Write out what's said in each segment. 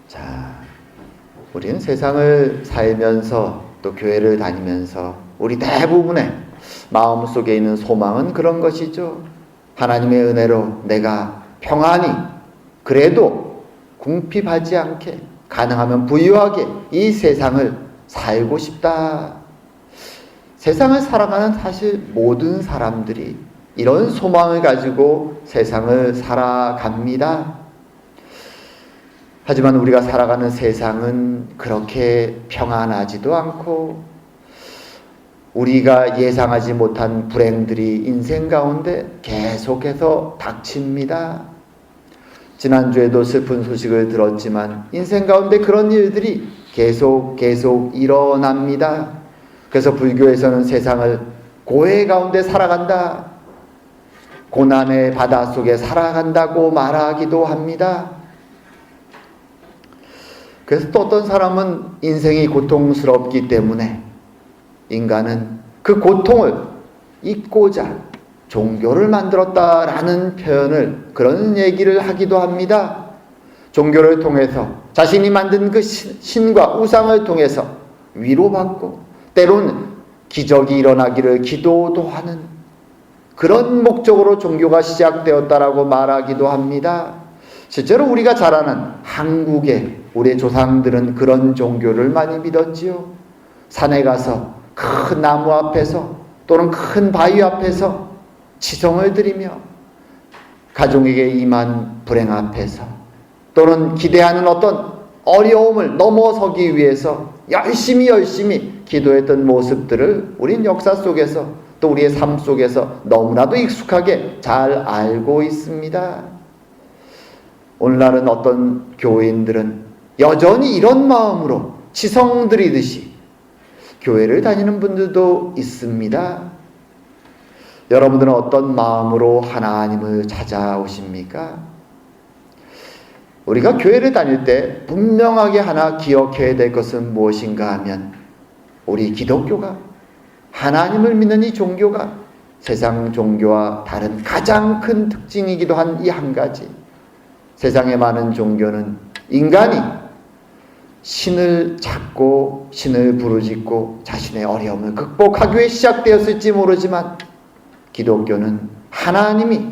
자, 우리는 세상을 살면서 또 교회를 다니면서 우리 대부분의 마음속에 있는 소망은 그런 것이죠. 하나님의 은혜로 내가 평안히, 그래도 궁핍하지 않게, 가능하면 부유하게 이 세상을 살고 싶다. 세상을 살아가는 사실 모든 사람들이 이런 소망을 가지고 세상을 살아갑니다. 하지만 우리가 살아가는 세상은 그렇게 평안하지도 않고 우리가 예상하지 못한 불행들이 인생 가운데 계속해서 닥칩니다. 지난주에도 슬픈 소식을 들었지만 인생 가운데 그런 일들이 계속 일어납니다. 그래서 불교에서는 세상을 고해 가운데 살아간다, 고난의 바다 속에 살아간다고 말하기도 합니다. 그래서 또 어떤 사람은 인생이 고통스럽기 때문에 인간은 그 고통을 잊고자 종교를 만들었다라는 표현을, 그런 얘기를 하기도 합니다. 종교를 통해서 자신이 만든 그 신과 우상을 통해서 위로받고 때로는 기적이 일어나기를 기도도 하는 그런 목적으로 종교가 시작되었다라고 말하기도 합니다. 실제로 우리가 잘 아는 한국의 우리의 조상들은 그런 종교를 많이 믿었지요. 산에 가서 큰 나무 앞에서 또는 큰 바위 앞에서 치성을 드리며 가족에게 임한 불행 앞에서 또는 기대하는 어떤 어려움을 넘어서기 위해서 열심히 기도했던 모습들을 우린 역사 속에서 또 우리의 삶 속에서 너무나도 익숙하게 잘 알고 있습니다. 오늘날은 어떤 교인들은 여전히 이런 마음으로 치성 드리듯이 교회를 다니는 분들도 있습니다. 여러분들은 어떤 마음으로 하나님을 찾아오십니까? 우리가 교회를 다닐 때 분명하게 하나 기억해야 될 것은 무엇인가 하면 우리 기독교가, 하나님을 믿는 이 종교가 세상 종교와 다른 가장 큰 특징이기도 한 이 한 가지, 세상의 많은 종교는 인간이 신을 찾고 신을 부르짖고 자신의 어려움을 극복하기 위해 시작되었을지 모르지만 기독교는 하나님이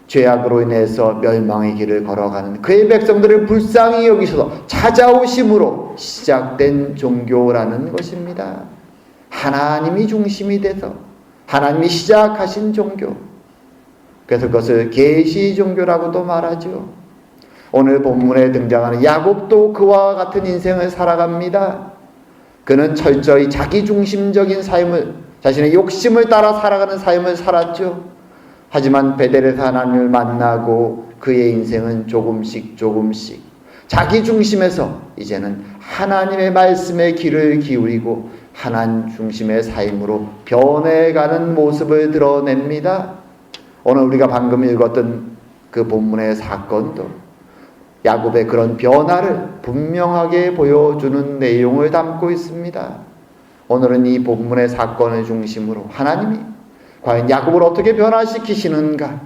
죄악으로 인해서 멸망의 길을 걸어가는 그의 백성들을 불쌍히 여기셔서 찾아오심으로 시작된 종교라는 것입니다. 하나님이 중심이 돼서 하나님이 시작하신 종교, 그래서 그것을 계시 종교라고도 말하죠. 오늘 본문에 등장하는 야곱도 그와 같은 인생을 살아갑니다. 그는 철저히 자기중심적인 삶을, 자신의 욕심을 따라 살아가는 삶을 살았죠. 하지만 베델에서 하나님을 만나고 그의 인생은 조금씩 자기중심에서 이제는 하나님의 말씀에 귀를 기울이고 하나님 중심의 삶으로 변해가는 모습을 드러냅니다. 오늘 우리가 방금 읽었던 그 본문의 사건도 야곱의 그런 변화를 분명하게 보여주는 내용을 담고 있습니다. 오늘은 이 본문의 사건을 중심으로 하나님이 과연 야곱을 어떻게 변화시키시는가,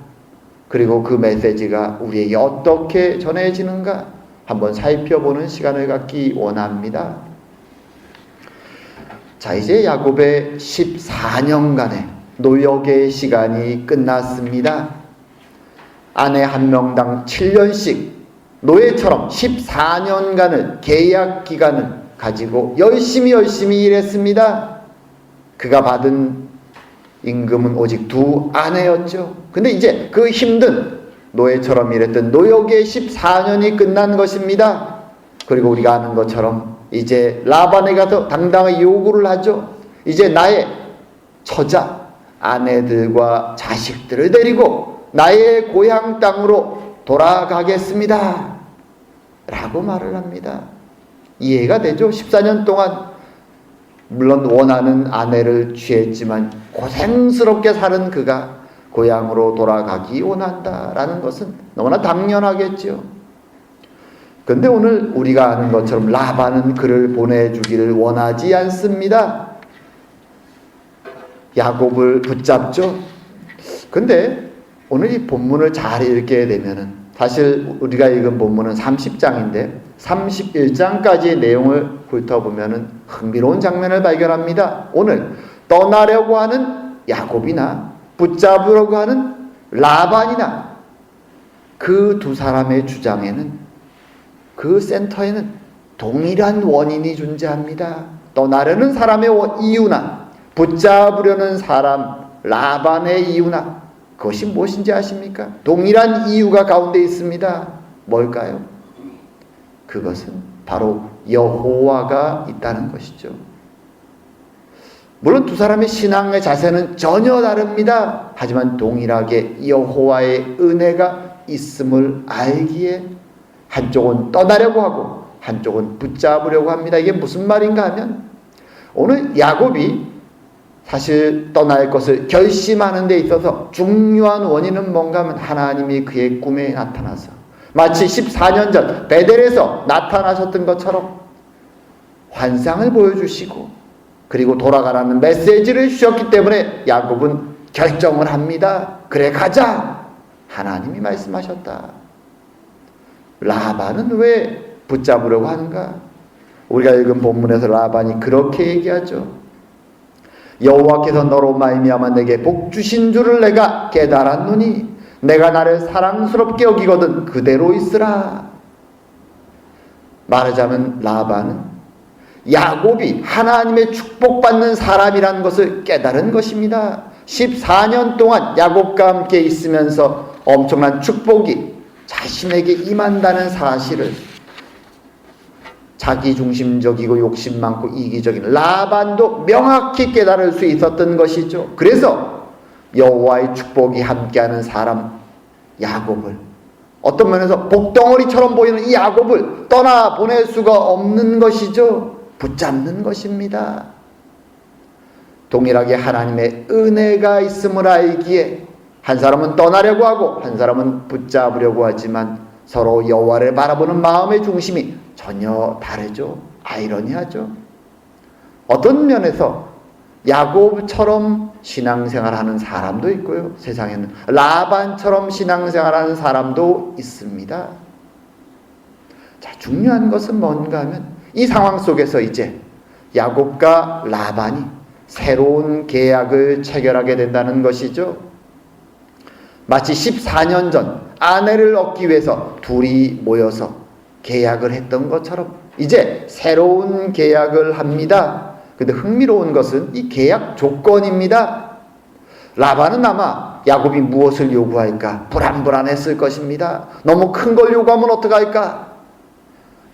그리고 그 메시지가 우리에게 어떻게 전해지는가 한번 살펴보는 시간을 갖기 원합니다. 자, 이제 야곱의 14년간의 노역의 시간이 끝났습니다. 아내 한 명당 7년씩 노예처럼 14년간을 계약 기간을 가지고 열심히 일했습니다. 그가 받은 임금은 오직 2아내였죠. 근데 이제 그 힘든 노예처럼 일했던 노역의 14년이 끝난 것입니다. 그리고 우리가 아는 것처럼 이제 라반에 가서 당당히 요구를 하죠. 이제 나의 처자, 아내들과 자식들을 데리고 나의 고향 땅으로 돌아가겠습니다 라고 말을 합니다. 이해가 되죠? 14년 동안 물론 원하는 아내를 취했지만 고생스럽게 사는 그가 고향으로 돌아가기 원한다라는 것은 너무나 당연하겠죠. 그런데 오늘 우리가 아는 것처럼 라반은 그를 보내주기를 원하지 않습니다. 야곱을 붙잡죠. 근데 오늘 이 본문을 잘 읽게 되면은 사실 우리가 읽은 본문은 30장인데 31장까지의 내용을 훑어보면 흥미로운 장면을 발견합니다. 오늘 떠나려고 하는 야곱이나 붙잡으려고 하는 라반이나 그 두 사람의 주장에는, 그 센터에는 동일한 원인이 존재합니다. 떠나려는 사람의 이유나 붙잡으려는 사람 라반의 이유나 그것이 무엇인지 아십니까? 동일한 이유가 가운데 있습니다. 뭘까요? 그것은 바로 여호와가 있다는 것이죠. 물론 두 사람의 신앙의 자세는 전혀 다릅니다. 하지만 동일하게 여호와의 은혜가 있음을 알기에 한쪽은 떠나려고 하고 한쪽은 붙잡으려고 합니다. 이게 무슨 말인가 하면 오늘 야곱이 사실 떠날 것을 결심하는 데 있어서 중요한 원인은 뭔가 하면 하나님이 그의 꿈에 나타나서 마치 14년 전 베델에서 나타나셨던 것처럼 환상을 보여주시고 그리고 돌아가라는 메시지를 주셨기 때문에 야곱은 결정을 합니다. 그래 가자. 하나님이 말씀하셨다. 라반은 왜 붙잡으려고 하는가? 우리가 읽은 본문에서 라반이 그렇게 얘기하죠. 여호와께서 너로 말미암아 내게 복 주신 줄을 내가 깨달았노니 내가 나를 사랑스럽게 여기거든 그대로 있으라. 말하자면 라반은 야곱이 하나님의 축복받는 사람이라는 것을 깨달은 것입니다. 14년 동안 야곱과 함께 있으면서 엄청난 축복이 자신에게 임한다는 사실을 자기중심적이고 욕심 많고 이기적인 라반도 명확히 깨달을 수 있었던 것이죠. 그래서 여호와의 축복이 함께하는 사람 야곱을, 어떤 면에서 복덩어리처럼 보이는 이 야곱을 떠나보낼 수가 없는 것이죠. 붙잡는 것입니다. 동일하게 하나님의 은혜가 있음을 알기에 한 사람은 떠나려고 하고 한 사람은 붙잡으려고 하지만 서로 여호와를 바라보는 마음의 중심이 전혀 다르죠. 아이러니하죠. 어떤 면에서 야곱처럼 신앙생활하는 사람도 있고요. 세상에는 라반처럼 신앙생활하는 사람도 있습니다. 자, 중요한 것은 뭔가 하면 이 상황 속에서 이제 야곱과 라반이 새로운 계약을 체결하게 된다는 것이죠. 마치 14년 전 아내를 얻기 위해서 둘이 모여서 계약을 했던 것처럼 이제 새로운 계약을 합니다. 근데 흥미로운 것은 이 계약 조건입니다. 라반은 아마 야곱이 무엇을 요구할까 불안불안했을 것입니다. 너무 큰 걸 요구하면 어떡할까?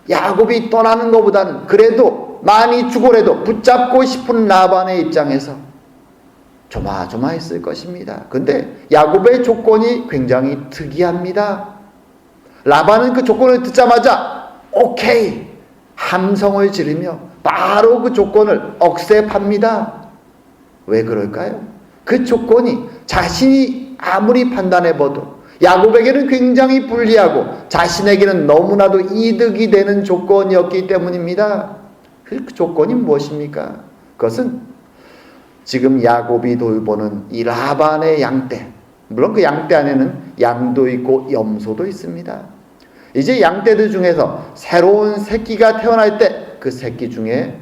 야곱이 떠나는 것보다는 그래도 많이 주고라도 붙잡고 싶은 라반의 입장에서 조마조마했을 것입니다. 근데 야곱의 조건이 굉장히 특이합니다. 라반은 그 조건을 듣자마자 오케이 함성을 지르며 바로 그 조건을 억셉합니다. 왜 그럴까요? 그 조건이 자신이 아무리 판단해봐도 야곱에게는 굉장히 불리하고 자신에게는 너무나도 이득이 되는 조건이었기 때문입니다. 그 조건이 무엇입니까? 그것은 지금 야곱이 돌보는 이 라반의 양떼, 물론 그 양떼 안에는 양도 있고 염소도 있습니다. 이제 양떼들 중에서 새로운 새끼가 태어날 때 그 새끼 중에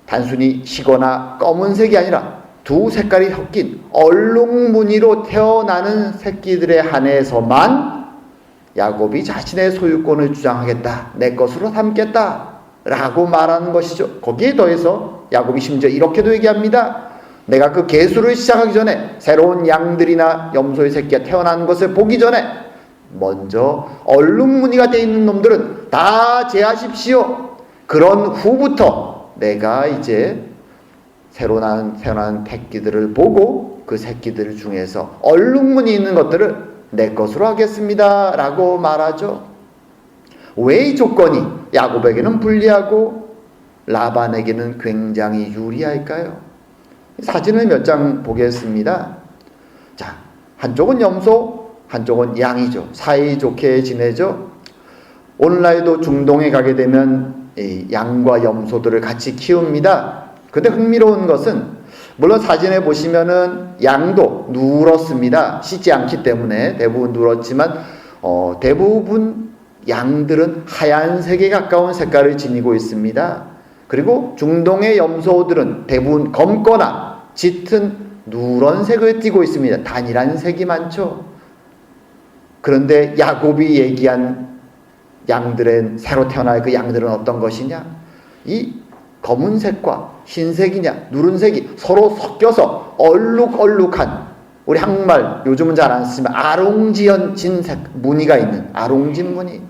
단순히 희거나 검은색이 아니라 두 색깔이 섞인 얼룩무늬로 태어나는 새끼들에 한해서만 야곱이 자신의 소유권을 주장하겠다, 내 것으로 삼겠다 라고 말하는 것이죠. 거기에 더해서 야곱이 심지어 이렇게도 얘기합니다. 내가 그 계수를 시작하기 전에 새로운 양들이나 염소의 새끼가 태어난 것을 보기 전에 먼저 얼룩무늬가 되어 있는 놈들은 다 제하십시오. 그런 후부터 내가 이제 태어난 새끼들을 보고 그 새끼들 중에서 얼룩무늬 있는 것들을 내 것으로 하겠습니다 라고 말하죠. 왜 이 조건이 야곱에게는 불리하고 라반에게는 굉장히 유리할까요? 사진을 몇 장 보겠습니다. 자, 한쪽은 염소, 한쪽은 양이죠. 사이좋게 지내죠. 오늘날도 중동에 가게 되면 이 양과 염소들을 같이 키웁니다. 근데 흥미로운 것은 물론 사진에 보시면은 양도 누렇습니다. 씻지 않기 때문에 대부분 누렇지만 대부분 양들은 하얀색에 가까운 색깔을 지니고 있습니다. 그리고 중동의 염소들은 대부분 검거나 짙은 누런색을 띠고 있습니다. 단일한 색이 많죠. 그런데 야곱이 얘기한 양들은, 새로 태어날 그 양들은 어떤 것이냐? 이 검은색과 흰색이냐 누른색이 서로 섞여서 얼룩얼룩한, 우리 한국말 요즘은 잘 안 쓰지만 아롱지연 진색 무늬가 있는 아롱진 무늬,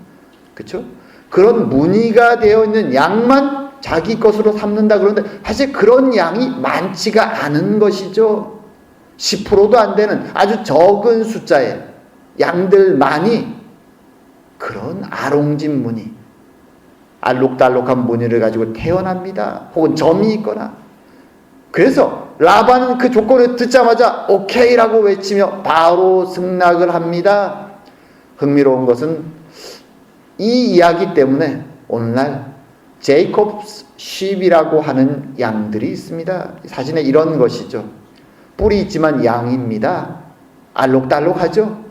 그렇죠? 그런 무늬가 되어 있는 양만 자기 것으로 삼는다. 그런데 사실 그런 양이 많지가 않은 것이죠. 10%도 안 되는 아주 적은 숫자의 양들만이 그런 아롱진 무늬, 알록달록한 무늬를 가지고 태어납니다. 혹은 점이 있거나. 그래서 라반은 그 조건을 듣자마자 오케이라고 외치며 바로 승낙을 합니다. 흥미로운 것은 이 이야기 때문에 오늘날 제이콥스 쉽이라고 하는 양들이 있습니다. 사진에 이런 것이죠. 뿔이 있지만 양입니다. 알록달록하죠.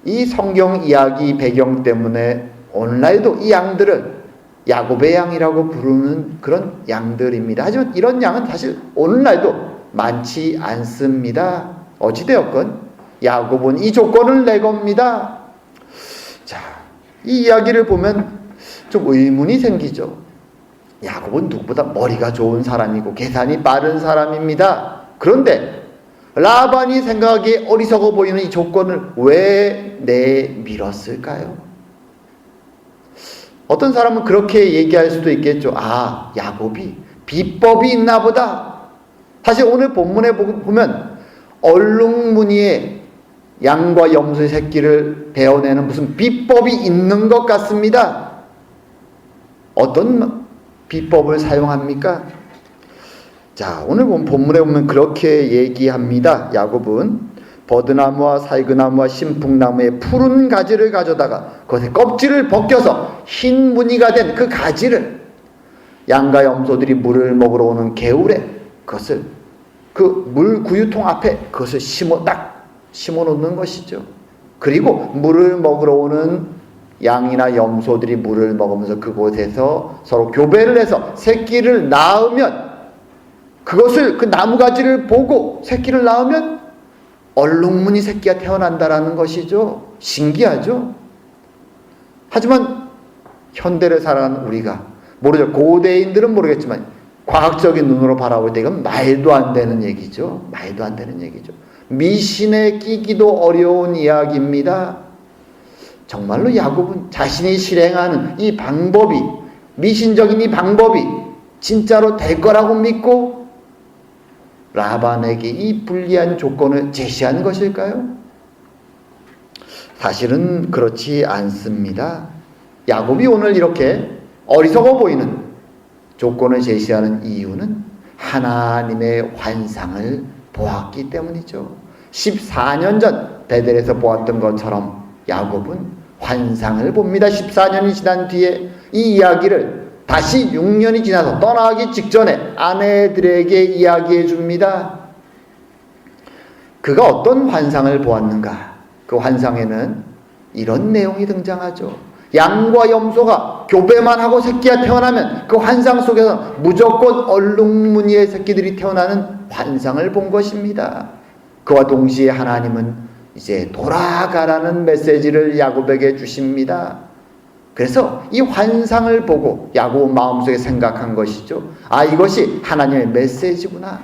이 성경 이야기 배경 때문에 오늘날도 이 양들을 야곱의 양이라고 부르는 그런 양들입니다. 하지만 이런 양은 사실 오늘날도 많지 않습니다. 어찌되었건 야곱은 이 조건을 내겁니다. 자, 이 이야기를 보면 좀 의문이 생기죠. 야곱은 누구보다 머리가 좋은 사람이고 계산이 빠른 사람입니다. 그런데 라반이 생각하기에 어리석어 보이는 이 조건을 왜 내밀었을까요? 어떤 사람은 그렇게 얘기할 수도 있겠죠. 아, 야곱이 비법이 있나 보다. 사실 오늘 본문에 보면 얼룩무늬의 양과 염소의 새끼를 베어내는 무슨 비법이 있는 것 같습니다. 어떤 비법을 사용합니까? 자, 오늘 본문에 보면 그렇게 얘기합니다. 야곱은 버드나무와 살그나무와 신풍나무의 푸른 가지를 가져다가 그것의 껍질을 벗겨서 흰 무늬가 된 그 가지를 양과 염소들이 물을 먹으러 오는 개울에 그것을 그 물 구유통 앞에 그것을 심어 놓는 것이죠. 그리고 물을 먹으러 오는 양이나 염소들이 물을 먹으면서 그곳에서 서로 교배를 해서 새끼를 낳으면 그것을 그 나무가지를 보고 새끼를 낳으면 얼룩무늬 새끼가 태어난다라는 것이죠. 신기하죠. 하지만 현대를 살아가는 우리가 모르죠. 고대인들은 모르겠지만 과학적인 눈으로 바라볼 때 이건 말도 안 되는 얘기죠. 말도 안 되는 얘기죠. 미신에 끼기도 어려운 이야기입니다. 정말로 야곱은 자신이 실행하는 이 방법이, 미신적인 이 방법이 진짜로 될 거라고 믿고 라반에게 이 불리한 조건을 제시한 것일까요? 사실은 그렇지 않습니다. 야곱이 오늘 이렇게 어리석어 보이는 조건을 제시하는 이유는 하나님의 환상을 보았기 때문이죠. 14년 전 베델에서 보았던 것처럼 야곱은 환상을 봅니다. 14년이 지난 뒤에 이 이야기를 다시 6년이 지나서 떠나기 직전에 아내들에게 이야기해 줍니다. 그가 어떤 환상을 보았는가? 그 환상에는 이런 내용이 등장하죠. 양과 염소가 교배만 하고 새끼가 태어나면 그 환상 속에서 무조건 얼룩무늬의 새끼들이 태어나는 환상을 본 것입니다. 그와 동시에 하나님은 이제 돌아가라는 메시지를 야곱에게 주십니다. 그래서 이 환상을 보고 야곱 마음속에 생각한 것이죠. 아, 이것이 하나님의 메시지구나.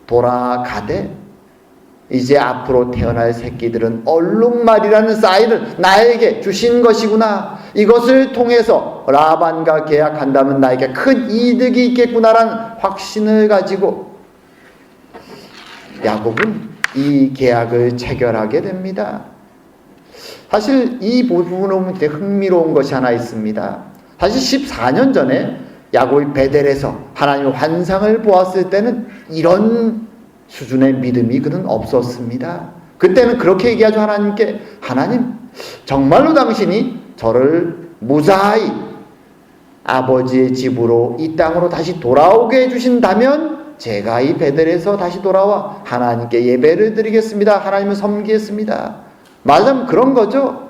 돌아가되 이제 앞으로 태어날 새끼들은 얼룩말이라는 사인을 나에게 주신 것이구나. 이것을 통해서 라반과 계약한다면 나에게 큰 이득이 있겠구나라는 확신을 가지고 야곱은 이 계약을 체결하게 됩니다. 사실 이 부분을 보면 되게 흥미로운 것이 하나 있습니다. 사실 14년 전에 야곱이 베델에서 하나님의 환상을 보았을 때는 이런 수준의 믿음이 그는 없었습니다. 그때는 그렇게 얘기하죠. 하나님께, 하나님 정말로 당신이 저를 무사히 아버지의 집으로 이 땅으로 다시 돌아오게 해주신다면 제가 이 베델에서 다시 돌아와 하나님께 예배를 드리겠습니다. 하나님을 섬기겠습니다. 말하자면 그런 거죠.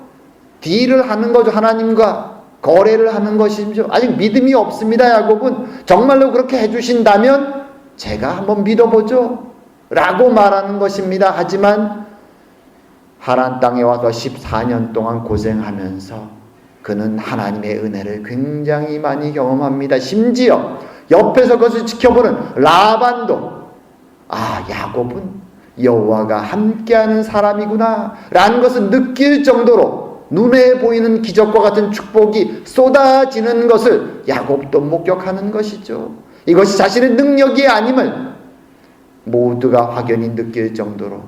딜을 하는 거죠. 하나님과 거래를 하는 것이죠. 아직 믿음이 없습니다. 야곱은 정말로 그렇게 해주신다면 제가 한번 믿어보죠 라고 말하는 것입니다. 하지만 하란 땅에 와서 14년 동안 고생하면서 그는 하나님의 은혜를 굉장히 많이 경험합니다. 심지어 옆에서 그것을 지켜보는 라반도 야곱은 여호와가 함께하는 사람이구나 라는 것을 느낄 정도로 눈에 보이는 기적과 같은 축복이 쏟아지는 것을 야곱도 목격하는 것이죠. 이것이 자신의 능력이 아님을 모두가 확연히 느낄 정도로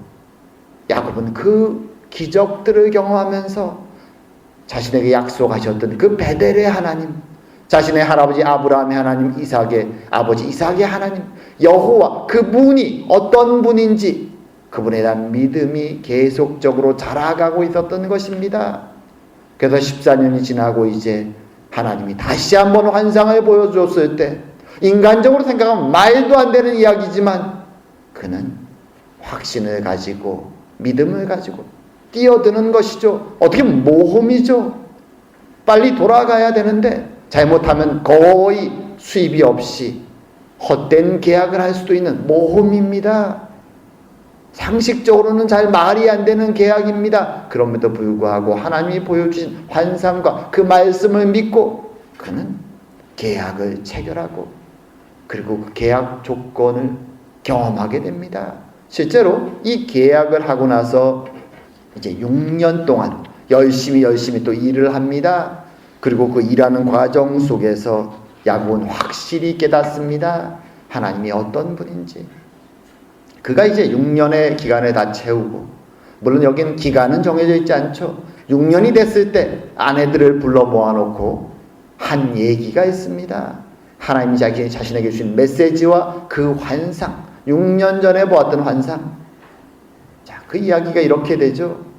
야곱은 그 기적들을 경험하면서 자신에게 약속하셨던 그 베델의 하나님, 자신의 할아버지 아브라함의 하나님, 이삭의 아버지 이삭의 하나님, 여호와 그분이 어떤 분인지 그분에 대한 믿음이 계속적으로 자라가고 있었던 것입니다. 그래서 14년이 지나고 이제 하나님이 다시 한번 환상을 보여줬을 때 인간적으로 생각하면 말도 안 되는 이야기지만 그는 확신을 가지고 믿음을 가지고 뛰어드는 것이죠. 어떻게 모험이죠. 빨리 돌아가야 되는데 잘못하면 거의 수입이 없이 헛된 계약을 할 수도 있는 모험입니다. 상식적으로는 잘 말이 안 되는 계약입니다. 그럼에도 불구하고 하나님이 보여주신 환상과 그 말씀을 믿고 그는 계약을 체결하고 그리고 그 계약 조건을 경험하게 됩니다. 실제로 이 계약을 하고 나서 이제 6년 동안 열심히 또 일을 합니다. 그리고 그 일하는 과정 속에서 야곱은 확실히 깨닫습니다. 하나님이 어떤 분인지. 그가 이제 6년의 기간을 다 채우고, 물론 여기는 기간은 정해져 있지 않죠. 6년이 됐을 때 아내들을 불러 모아놓고 한 얘기가 있습니다. 하나님이 자신에게 주신 메시지와 그 환상, 6년 전에 보았던 환상. 자, 그 이야기가 이렇게 되죠.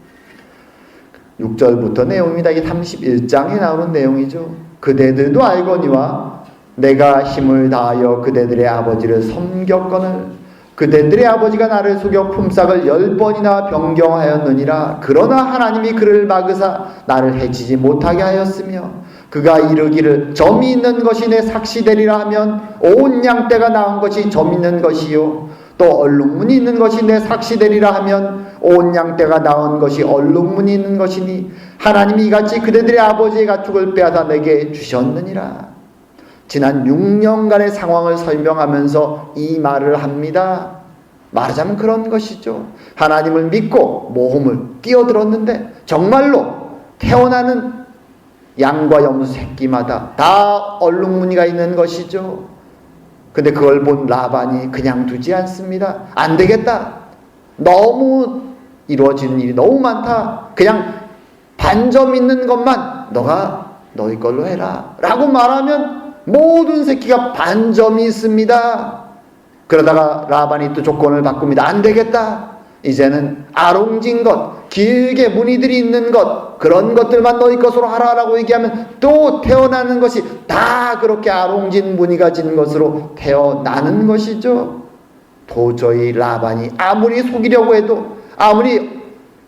6절부터 내용입니다. 이게 31장에 나오는 내용이죠. 그대들도 알거니와 내가 힘을 다하여 그대들의 아버지를 섬겼거늘 그대들의 아버지가 나를 속여 품삯을 10번이나 변경하였느니라. 그러나 하나님이 그를 막으사 나를 해치지 못하게 하였으며 그가 이르기를 점이 있는 것이 내 삭시되리라 하면 온 양떼가 나은 것이 점 있는 것이요 또 얼룩무늬 있는 것이 내 삭시되리라 하면 온 양떼가 나은 것이 얼룩무늬 있는 것이니 하나님이 이같이 그대들의 아버지의 가축을 빼앗아 내게 주셨느니라. 지난 6년간의 상황을 설명하면서 이 말을 합니다. 말하자면 그런 것이죠. 하나님을 믿고 모험을 뛰어들었는데 정말로 태어나는 양과 염소 새끼마다 다 얼룩무늬가 있는 것이죠. 근데 그걸 본 라반이 그냥 두지 않습니다. 안 되겠다. 너무 이루어지는 일이 너무 많다. 그냥 반점 있는 것만 너가 너희 걸로 해라 라고 말하면 모든 새끼가 반점이 있습니다. 그러다가 라반이 또 조건을 바꿉니다. 안 되겠다. 이제는 아롱진 것, 길게 무늬들이 있는 것, 그런 것들만 너희 것으로 하라라고 얘기하면 또 태어나는 것이 다 그렇게 아롱진 무늬가 진 것으로 태어나는 것이죠. 도저히 라반이 아무리 속이려고 해도, 아무리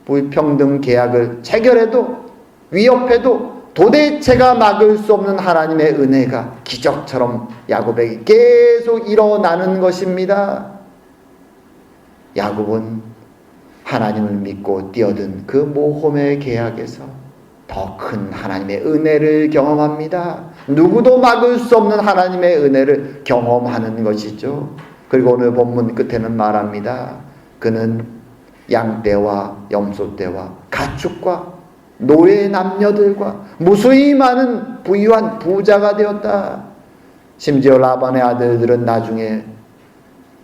불평등 계약을 체결해도, 위협해도 도대체가 막을 수 없는 하나님의 은혜가 기적처럼 야곱에게 계속 일어나는 것입니다. 야곱은 하나님을 믿고 뛰어든 그 모험의 계약에서 더 큰 하나님의 은혜를 경험합니다. 누구도 막을 수 없는 하나님의 은혜를 경험하는 것이죠. 그리고 오늘 본문 끝에는 말합니다. 그는 양떼와 염소떼와 가축과 노예 남녀들과 무수히 많은 부유한 부자가 되었다. 심지어 라반의 아들들은 나중에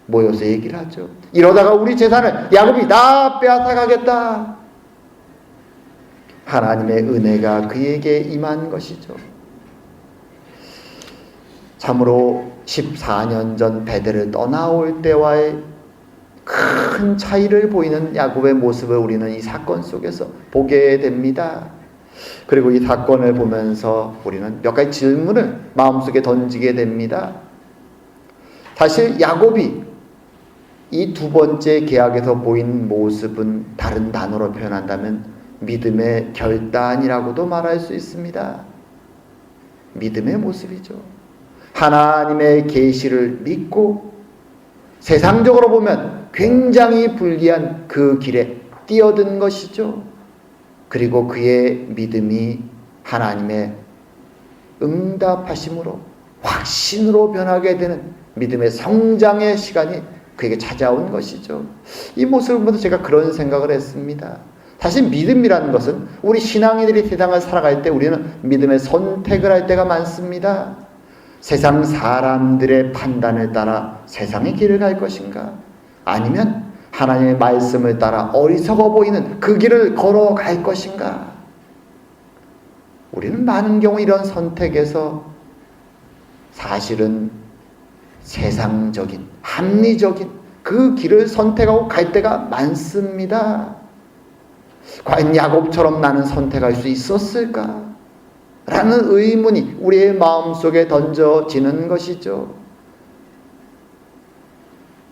모여서 얘기를 하죠. 이러다가 우리 재산을 야곱이 다 빼앗아 가겠다. 하나님의 은혜가 그에게 임한 것이죠. 참으로 14년 전 베델을 떠나올 때와의 큰 차이를 보이는 야곱의 모습을 우리는 이 사건 속에서 보게 됩니다. 그리고 이 사건을 보면서 우리는 몇 가지 질문을 마음속에 던지게 됩니다. 사실 야곱이 이 두 번째 계약에서 보인 모습은 다른 단어로 표현한다면 믿음의 결단이라고도 말할 수 있습니다. 믿음의 모습이죠. 하나님의 계시를 믿고 세상적으로 보면 굉장히 불리한 그 길에 뛰어든 것이죠. 그리고 그의 믿음이 하나님의 응답하심으로 확신으로 변하게 되는 믿음의 성장의 시간이 그에게 찾아온 것이죠. 이 모습을 보면서 제가 그런 생각을 했습니다. 사실 믿음이라는 것은 우리 신앙인들이 세상을 살아갈 때 우리는 믿음의 선택을 할 때가 많습니다. 세상 사람들의 판단을 따라 세상의 길을 갈 것인가? 아니면 하나님의 말씀을 따라 어리석어 보이는 그 길을 걸어갈 것인가? 우리는 많은 경우 이런 선택에서 사실은 세상적인, 합리적인 그 길을 선택하고 갈 때가 많습니다. 과연 야곱처럼 나는 선택할 수 있었을까? 라는 의문이 우리의 마음속에 던져지는 것이죠.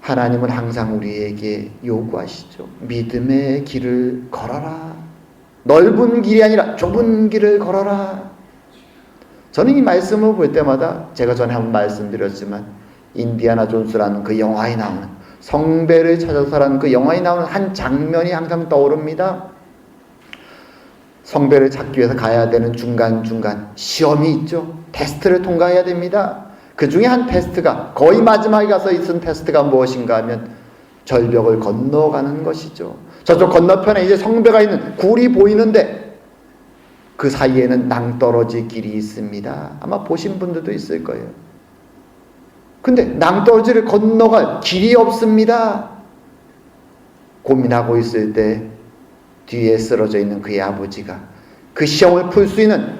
하나님은 항상 우리에게 요구하시죠. 믿음의 길을 걸어라. 넓은 길이 아니라 좁은 길을 걸어라. 저는 이 말씀을 볼 때마다 제가 전에 한번 말씀드렸지만 인디아나 존스라는 그 영화에 나오는 성배를 찾아서라는 그 영화에 나오는 한 장면이 항상 떠오릅니다. 성배를 찾기 위해서 가야 되는 중간중간 시험이 있죠. 테스트를 통과해야 됩니다. 그 중에 한 테스트가 거의 마지막에 가서 있은 테스트가 무엇인가 하면 절벽을 건너가는 것이죠. 저쪽 건너편에 이제 성배가 있는 굴이 보이는데 그 사이에는 낭떠러지 길이 있습니다. 아마 보신 분들도 있을 거예요. 근데 낭떠러지를 건너갈 길이 없습니다. 고민하고 있을 때 뒤에 쓰러져 있는 그의 아버지가 그 시험을 풀 수 있는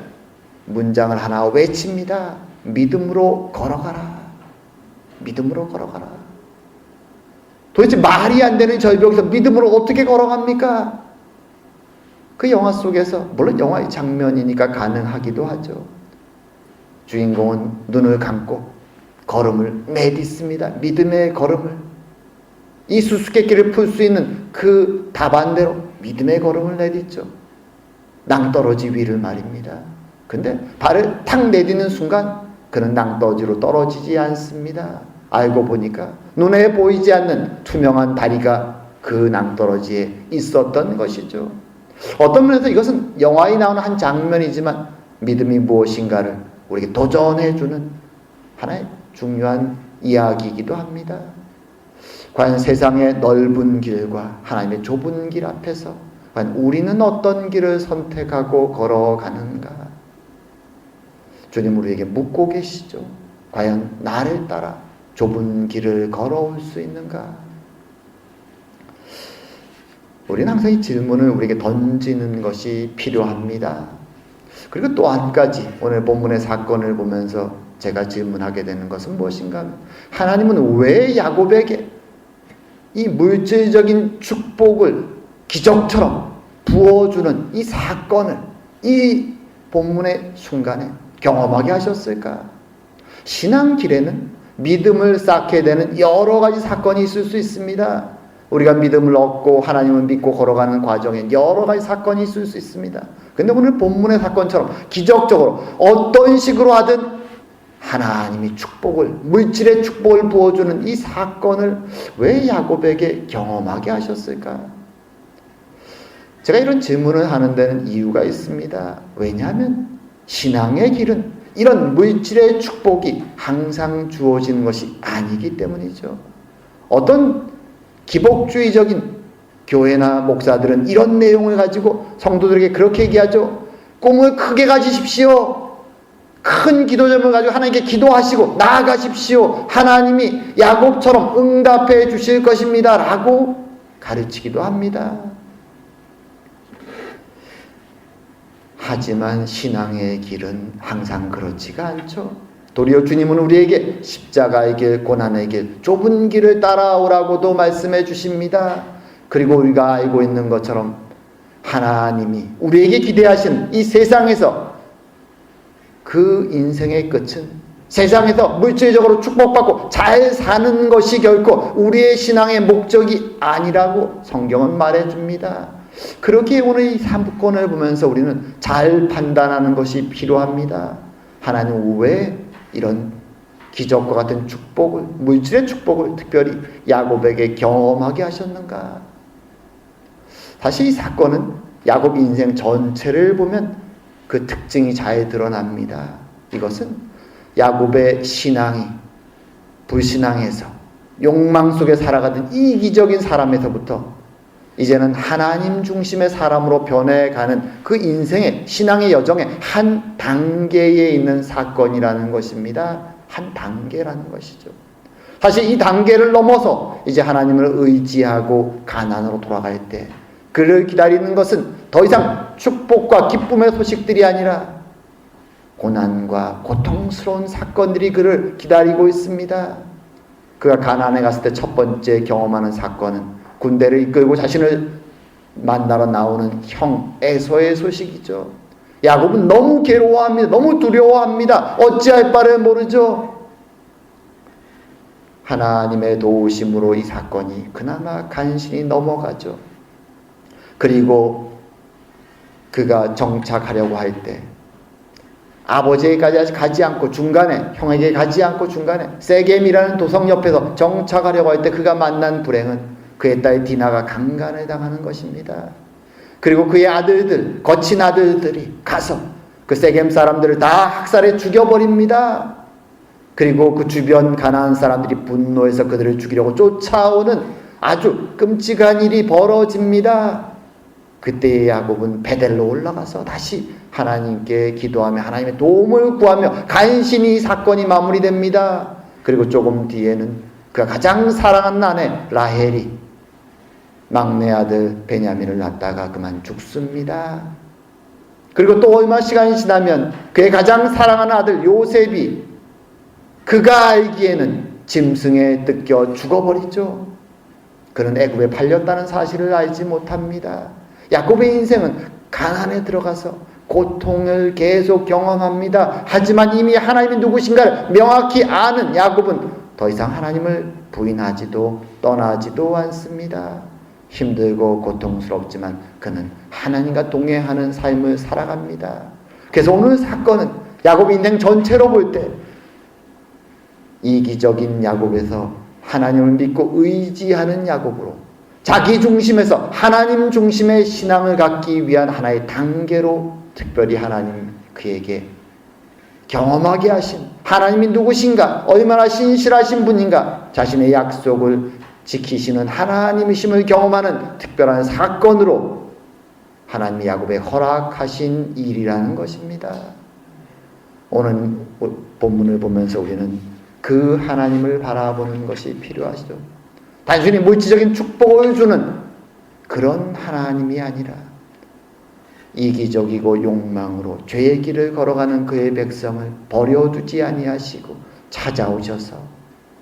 문장을 하나 외칩니다. 믿음으로 걸어가라. 믿음으로 걸어가라. 도대체 말이 안 되는 절벽에서 믿음으로 어떻게 걸어갑니까? 그 영화 속에서 물론 영화의 장면이니까 가능하기도 하죠. 주인공은 눈을 감고 걸음을 내딛습니다. 믿음의 걸음을. 이 수수께끼를 풀 수 있는 그 답안대로 믿음의 걸음을 내딛죠. 낭떠러지 위를 말입니다. 근데 발을 탁 내딛는 순간 그는 낭떠러지로 떨어지지 않습니다. 알고 보니까 눈에 보이지 않는 투명한 다리가 그 낭떠러지에 있었던 것이죠. 어떤 면에서 이것은 영화에 나오는 한 장면이지만 믿음이 무엇인가를 우리에게 도전해주는 하나의 중요한 이야기이기도 합니다. 과연 세상의 넓은 길과 하나님의 좁은 길 앞에서 과연 우리는 어떤 길을 선택하고 걸어가는가? 주님 우리에게 묻고 계시죠. 과연 나를 따라 좁은 길을 걸어올 수 있는가? 우리는 항상 이 질문을 우리에게 던지는 것이 필요합니다. 그리고 또 한 가지 오늘 본문의 사건을 보면서 제가 질문하게 되는 것은 무엇인가? 하나님은 왜 야곱에게 이 물질적인 축복을 기적처럼 부어주는 이 사건을 이 본문의 순간에 경험하게 하셨을까? 신앙길에는 믿음을 쌓게 되는 여러 가지 사건이 있을 수 있습니다. 우리가 믿음을 얻고 하나님을 믿고 걸어가는 과정에 여러 가지 사건이 있을 수 있습니다. 근데 오늘 본문의 사건처럼 기적적으로 어떤 식으로 하든 하나님이 축복을, 물질의 축복을 부어주는 이 사건을 왜 야곱에게 경험하게 하셨을까? 제가 이런 질문을 하는 데는 이유가 있습니다. 왜냐하면 신앙의 길은 이런 물질의 축복이 항상 주어지는 것이 아니기 때문이죠. 어떤 기복주의적인 교회나 목사들은 이런 내용을 가지고 성도들에게 그렇게 얘기하죠. 꿈을 크게 가지십시오. 큰 기도점을 가지고 하나님께 기도하시고 나아가십시오. 하나님이 야곱처럼 응답해 주실 것입니다. 라고 가르치기도 합니다. 하지만 신앙의 길은 항상 그렇지가 않죠. 도리어 주님은 우리에게 십자가의 길, 고난의 길, 좁은 길을 따라오라고도 말씀해 주십니다. 그리고 우리가 알고 있는 것처럼 하나님이 우리에게 기대하신 이 세상에서 그 인생의 끝은 세상에서 물질적으로 축복받고 잘 사는 것이 결코 우리의 신앙의 목적이 아니라고 성경은 말해줍니다. 그렇게 오늘 이 사건을 보면서 우리는 잘 판단하는 것이 필요합니다. 하나님 왜 이런 기적과 같은 축복을, 물질의 축복을 특별히 야곱에게 경험하게 하셨는가? 사실 이 사건은 야곱 인생 전체를 보면 그 특징이 잘 드러납니다. 이것은 야곱의 신앙이 불신앙에서 욕망 속에 살아가던 이기적인 사람에서부터 이제는 하나님 중심의 사람으로 변해가는 그 인생의 신앙의 여정의 한 단계에 있는 사건이라는 것입니다. 한 단계라는 것이죠. 사실 이 단계를 넘어서 이제 하나님을 의지하고 가나안으로 돌아갈 때 그를 기다리는 것은 더 이상 축복과 기쁨의 소식들이 아니라 고난과 고통스러운 사건들이 그를 기다리고 있습니다. 그가 가나안에 갔을 때 첫 번째 경험하는 사건은 군대를 이끌고 자신을 만나러 나오는 형 에서의 소식이죠. 야곱은 너무 괴로워합니다. 너무 두려워합니다. 어찌할 바를 모르죠. 하나님의 도우심으로 이 사건이 그나마 간신히 넘어가죠. 그리고 그가 정착하려고 할 때 아버지에게까지 가지 않고 중간에, 형에게 가지 않고 중간에 세겜이라는 도성 옆에서 정착하려고 할 때 그가 만난 불행은 그의 딸 디나가 강간을 당하는 것입니다. 그리고 그의 아들들, 거친 아들들이 가서 그 세겜 사람들을 다 학살해 죽여버립니다. 그리고 그 주변 가나안 사람들이 분노해서 그들을 죽이려고 쫓아오는 아주 끔찍한 일이 벌어집니다. 그때 야곱은 베델로 올라가서 다시 하나님께 기도하며 하나님의 도움을 구하며 간신히 이 사건이 마무리됩니다. 그리고 조금 뒤에는 그가 가장 사랑하는 아내 라헬이 막내 아들 베냐민을 낳다가 그만 죽습니다. 그리고 또 얼마 시간이 지나면 그의 가장 사랑하는 아들 요셉이 그가 알기에는 짐승에 뜯겨 죽어버리죠. 그는 애굽에 팔렸다는 사실을 알지 못합니다. 야곱의 인생은 가난에 들어가서 고통을 계속 경험합니다. 하지만 이미 하나님이 누구신가를 명확히 아는 야곱은 더 이상 하나님을 부인하지도 떠나지도 않습니다. 힘들고 고통스럽지만 그는 하나님과 동행하는 삶을 살아갑니다. 그래서 오늘 사건은 야곱 인생 전체로 볼 때 이기적인 야곱에서 하나님을 믿고 의지하는 야곱으로 자기 중심에서 하나님 중심의 신앙을 갖기 위한 하나의 단계로 특별히 하나님 그에게 경험하게 하신 하나님이 누구신가, 얼마나 신실하신 분인가, 자신의 약속을 지키시는 하나님이심을 경험하는 특별한 사건으로 하나님이 야곱에 허락하신 일이라는 것입니다. 오늘 본문을 보면서 우리는 그 하나님을 바라보는 것이 필요하죠. 단순히 물질적인 축복을 주는 그런 하나님이 아니라 이기적이고 욕망으로 죄의 길을 걸어가는 그의 백성을 버려두지 아니하시고 찾아오셔서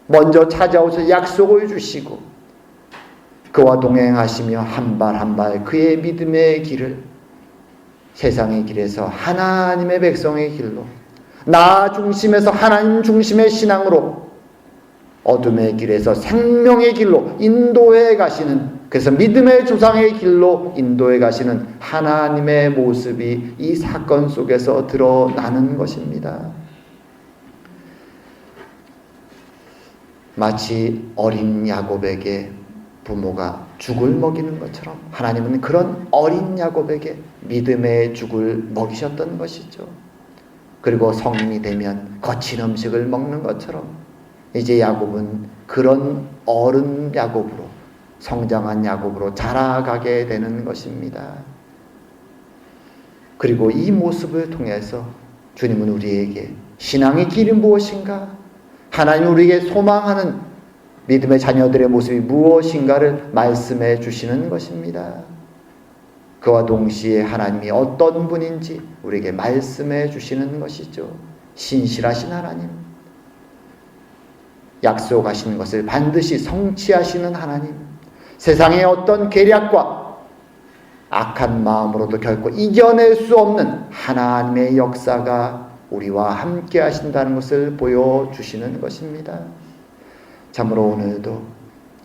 먼저 찾아오셔서 약속을 주시고 그와 동행하시며 한 발 한 발 그의 믿음의 길을 세상의 길에서 하나님의 백성의 길로 나 중심에서 하나님 중심의 신앙으로 어둠의 길에서 생명의 길로 인도해 가시는, 그래서 믿음의 조상의 길로 인도해 가시는 하나님의 모습이 이 사건 속에서 드러나는 것입니다. 마치 어린 야곱에게 부모가 죽을 먹이는 것처럼 하나님은 그런 어린 야곱에게 믿음의 죽을 먹이셨던 것이죠. 그리고 성인이 되면 거친 음식을 먹는 것처럼 이제 야곱은 그런 어른 야곱으로, 성장한 야곱으로 자라가게 되는 것입니다. 그리고 이 모습을 통해서 주님은 우리에게 신앙의 길이 무엇인가, 하나님 우리에게 소망하는 믿음의 자녀들의 모습이 무엇인가를 말씀해 주시는 것입니다. 그와 동시에 하나님이 어떤 분인지 우리에게 말씀해 주시는 것이죠. 신실하신 하나님, 약속하신 것을 반드시 성취하시는 하나님, 세상의 어떤 계략과 악한 마음으로도 결코 이겨낼 수 없는 하나님의 역사가 우리와 함께 하신다는 것을 보여주시는 것입니다. 참으로 오늘도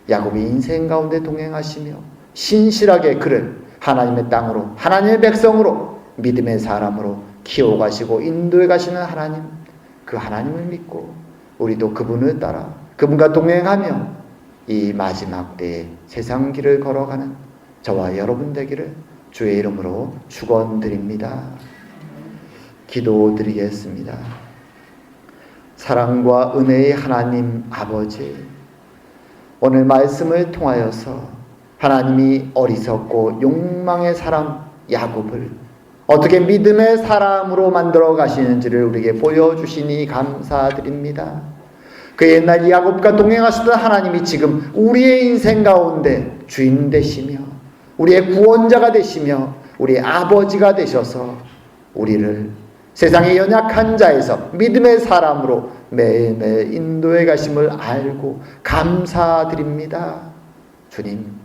야곱이 인생 가운데 동행하시며 신실하게 그를 하나님의 땅으로, 하나님의 백성으로, 믿음의 사람으로 키워가시고 인도해 가시는 하나님, 그 하나님을 믿고 우리도 그분을 따라 그분과 동행하며 이 마지막 때에 세상 길을 걸어가는 저와 여러분 되기를 주의 이름으로 축원드립니다. 기도드리겠습니다. 사랑과 은혜의 하나님 아버지, 오늘 말씀을 통하여서 하나님이 어리석고 욕망의 사람 야곱을 어떻게 믿음의 사람으로 만들어 가시는지를 우리에게 보여주시니 감사드립니다. 그 옛날 야곱과 동행하시던 하나님이 지금 우리의 인생 가운데 주인 되시며 우리의 구원자가 되시며 우리의 아버지가 되셔서 우리를 세상의 연약한 자에서 믿음의 사람으로 매일매일 인도해 가심을 알고 감사드립니다. 주님,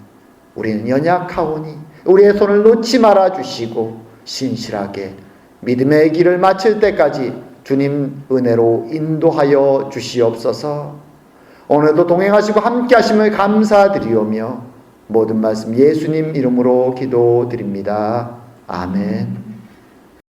우리는 연약하오니 우리의 손을 놓지 말아 주시고 신실하게 믿음의 길을 마칠 때까지 주님 은혜로 인도하여 주시옵소서. 오늘도 동행하시고 함께 하심을 감사드리오며 모든 말씀 예수님 이름으로 기도드립니다. 아멘.